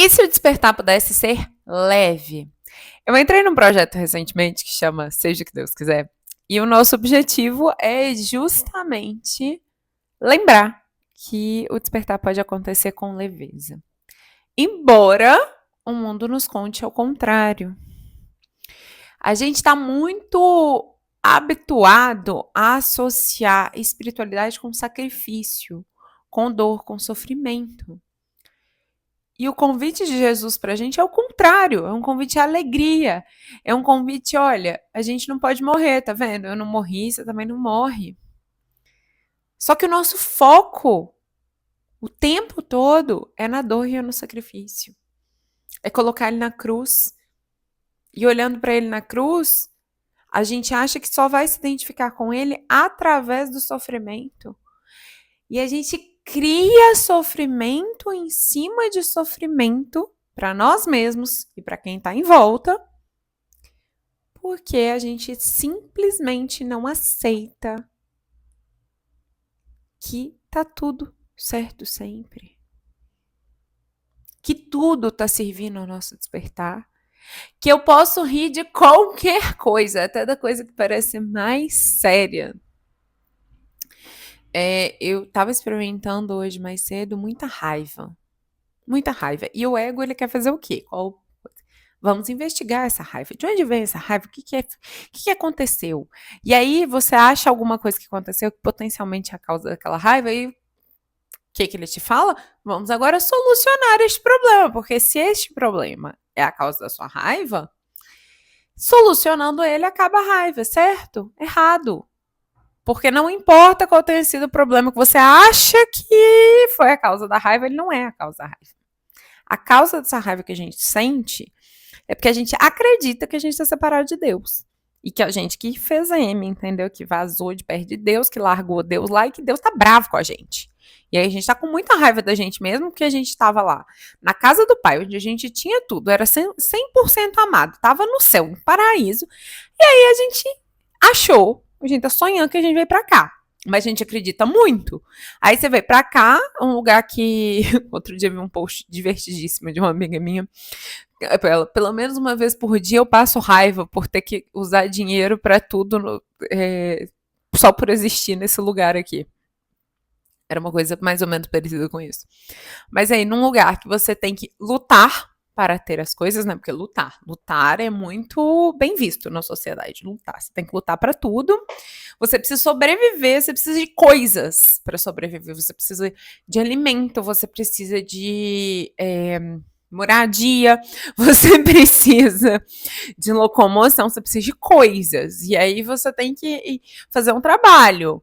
E se o despertar pudesse ser leve? Eu entrei num projeto recentemente que chama Seja o que Deus quiser. E o nosso objetivo é justamente lembrar que o despertar pode acontecer com leveza. Embora o mundo nos conte ao contrário. A gente está muito habituado a associar espiritualidade com sacrifício, com dor, com sofrimento. E o convite de Jesus para a gente é o contrário, é um convite à alegria, é um convite, olha, a gente não pode morrer, tá vendo? Eu não morri, você também não morre. Só que o nosso foco, o tempo todo, é na dor e no sacrifício. É colocar ele na cruz. E olhando para ele na cruz, a gente acha que só vai se identificar com ele através do sofrimento. E a gente cria sofrimento em cima de sofrimento para nós mesmos e para quem está em volta, porque a gente simplesmente não aceita que tá tudo certo sempre. Que tudo tá servindo ao nosso despertar. Que eu posso rir de qualquer coisa, até da coisa que parece mais séria. Eu estava experimentando hoje mais cedo muita raiva. Muita raiva. E o ego, ele quer fazer o quê? Vamos investigar essa raiva. De onde vem essa raiva? O que aconteceu? E aí você acha alguma coisa que aconteceu que potencialmente é a causa daquela raiva e o que ele te fala? Vamos agora solucionar este problema, porque se este problema é a causa da sua raiva, solucionando ele acaba a raiva, certo? Errado. Porque não importa qual tenha sido o problema que você acha que foi a causa da raiva, ele não é a causa da raiva. A causa dessa raiva que a gente sente é porque a gente acredita que a gente está separado de Deus. E que a gente que fez M, entendeu? Que vazou de perto de Deus, que largou Deus lá e que Deus tá bravo com a gente. E aí a gente tá com muita raiva da gente mesmo, porque a gente tava lá na casa do Pai, onde a gente tinha tudo, era 100% amado, tava no céu, no paraíso. E aí a gente achou, a gente tá sonhando que a gente veio pra cá. Mas a gente acredita muito. Aí você veio pra cá, um lugar que... Outro dia eu vi um post divertidíssimo de uma amiga minha. Pelo menos uma vez por dia eu passo raiva por ter que usar dinheiro pra tudo só por existir nesse lugar aqui. Era uma coisa mais ou menos parecida com isso. Mas aí, num lugar que você tem que lutar para ter as coisas, né? Porque lutar é muito bem visto na sociedade. Lutar, você tem que lutar para tudo. Você precisa sobreviver, você precisa de coisas para sobreviver. Você precisa de alimento, você precisa de moradia, você precisa de locomoção, você precisa de coisas. E aí você tem que fazer um trabalho.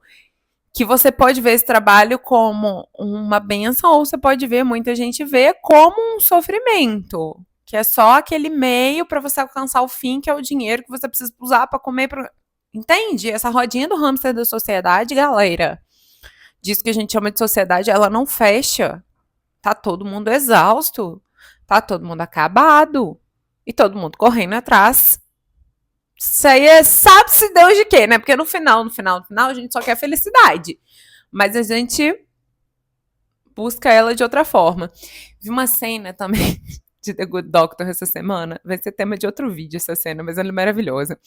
Que você pode ver esse trabalho como uma benção ou você pode ver, muita gente vê, como um sofrimento. Que é só aquele meio para você alcançar o fim, que é o dinheiro que você precisa usar para comer. Entende? Essa rodinha do hamster da sociedade, galera, disso que a gente chama de sociedade, ela não fecha. Tá todo mundo exausto. Tá todo mundo acabado. E todo mundo correndo atrás. Isso aí sabe-se Deus de quê, né? Porque no final, a gente só quer felicidade. Mas a gente busca ela de outra forma. Vi uma cena também de The Good Doctor essa semana. Vai ser tema de outro vídeo essa cena, mas ela é maravilhosa.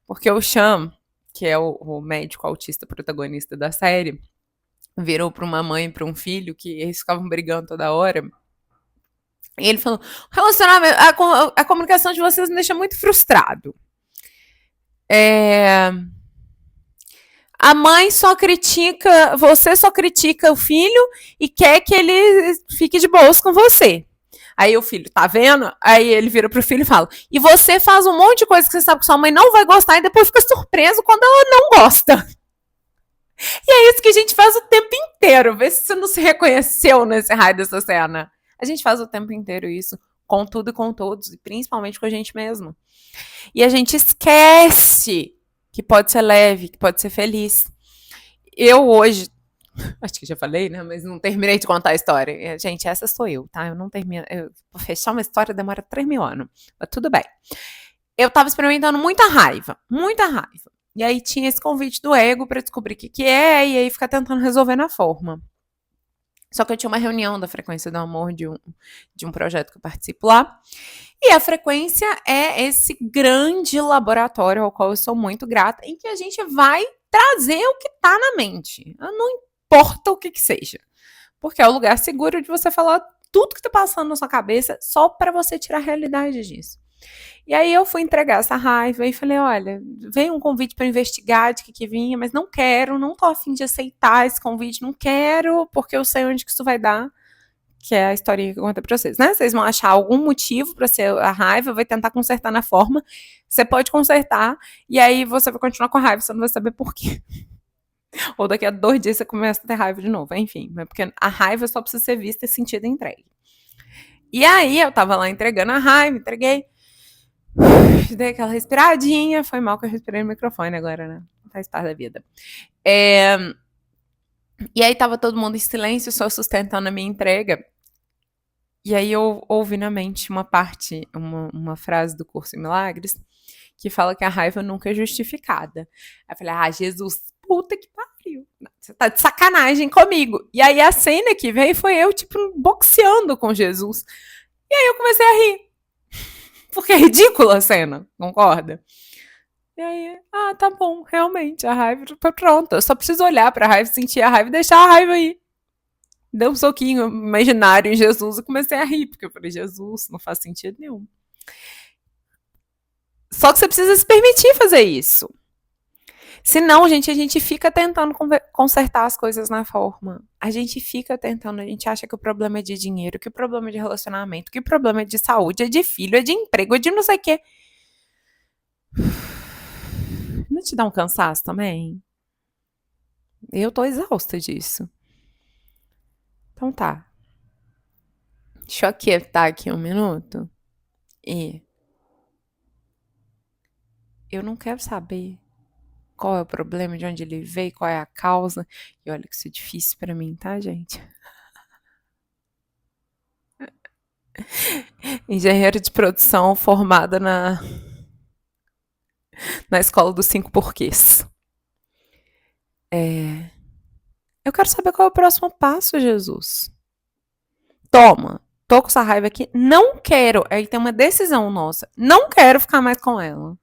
Porque o Sean, que é o médico autista protagonista da série, virou para uma mãe e para um filho que eles ficavam brigando toda hora. E ele falou: relacionamento, a comunicação de vocês me deixa muito frustrado. A mãe só critica, você só critica o filho e quer que ele fique de boas com você. Aí o filho, tá vendo? Aí ele vira pro filho e fala: e você faz um monte de coisa que você sabe que sua mãe não vai gostar e depois fica surpreso quando ela não gosta. E é isso que a gente faz o tempo inteiro. Vê se você não se reconheceu nesse raio dessa cena. A gente faz o tempo inteiro isso, com tudo e com todos, e principalmente com a gente mesmo. E a gente esquece que pode ser leve, que pode ser feliz. Eu hoje, acho que já falei, né? Mas não terminei de contar a história. Gente, essa sou eu, tá? Eu não termino. Pra fechar uma história demora 3.000 anos. Mas tudo bem. Eu tava experimentando muita raiva. Muita raiva. E aí tinha esse convite do ego pra descobrir o que é, e aí ficar tentando resolver na forma. Só que eu tinha uma reunião da Frequência do Amor de um projeto que eu participo lá. E a Frequência é esse grande laboratório ao qual eu sou muito grata, em que a gente vai trazer o que tá na mente. Não importa o que seja. Porque é o lugar seguro de você falar tudo que tá passando na sua cabeça só para você tirar a realidade disso. E aí eu fui entregar essa raiva e falei, olha, veio um convite para investigar de que vinha, mas não quero, não tô afim de aceitar esse convite, não quero, porque eu sei onde que isso vai dar, que é a historinha que eu contei pra vocês, né? Vocês vão achar algum motivo para ser a raiva, vai tentar consertar na forma, você pode consertar, e aí você vai continuar com a raiva, você não vai saber por quê. Ou daqui a 2 dias você começa a ter raiva de novo, enfim, porque a raiva só precisa ser vista e sentida e entregue. E aí eu tava lá entregando a raiva, entreguei, dei aquela respiradinha. Foi mal que eu respirei no microfone agora, né? Faz parte da vida. E aí tava todo mundo em silêncio, só sustentando a minha entrega. E aí eu ouvi na mente uma parte, uma frase do Curso em Milagres, que fala que a raiva nunca é justificada. Aí eu falei, Jesus, puta que pariu. Você tá de sacanagem comigo. E aí a cena que veio foi eu, tipo, boxeando com Jesus. E aí eu comecei a rir. Porque é ridícula a cena, concorda? E aí, tá bom, realmente, a raiva foi pronta. Eu só preciso olhar pra raiva, sentir a raiva e deixar a raiva aí. Dei um soquinho imaginário em Jesus e comecei a rir, porque eu falei, Jesus, não faz sentido nenhum. Só que você precisa se permitir fazer isso. Senão, gente, a gente fica tentando consertar as coisas na forma. A gente fica tentando, a gente acha que o problema é de dinheiro, que o problema é de relacionamento, que o problema é de saúde, é de filho, é de emprego, é de não sei o quê. Não te dá um cansaço também? Eu tô exausta disso. Então tá. Deixa eu aquietar aqui um minuto. E eu não quero saber qual é o problema, de onde ele veio, qual é a causa. E olha que isso é difícil pra mim, tá, gente? Engenheiro de produção formada na escola dos 5 porquês. Eu quero saber qual é o próximo passo, Jesus. Toma, tô com essa raiva aqui, não quero. Aí tem uma decisão nossa. Não quero ficar mais com ela.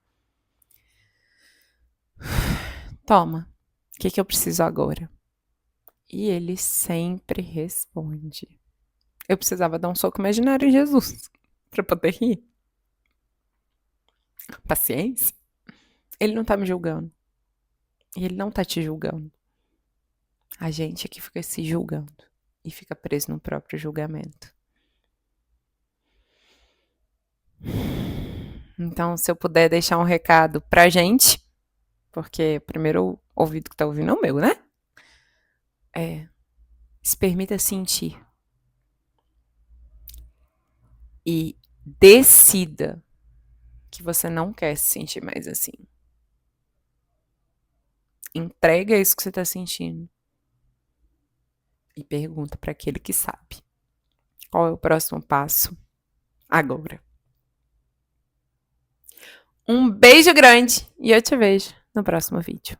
Toma, o que eu preciso agora? E ele sempre responde. Eu precisava dar um soco imaginário em Jesus pra poder rir. Paciência. Ele não tá me julgando. E ele não tá te julgando. A gente aqui fica se julgando e fica preso no próprio julgamento. Então, se eu puder deixar um recado pra gente, porque o primeiro ouvido que tá ouvindo é o meu, né? Se permita sentir. E decida que você não quer se sentir mais assim. Entrega isso que você tá sentindo. E pergunta para aquele que sabe. Qual é o próximo passo agora? Um beijo grande e eu te vejo no próximo vídeo.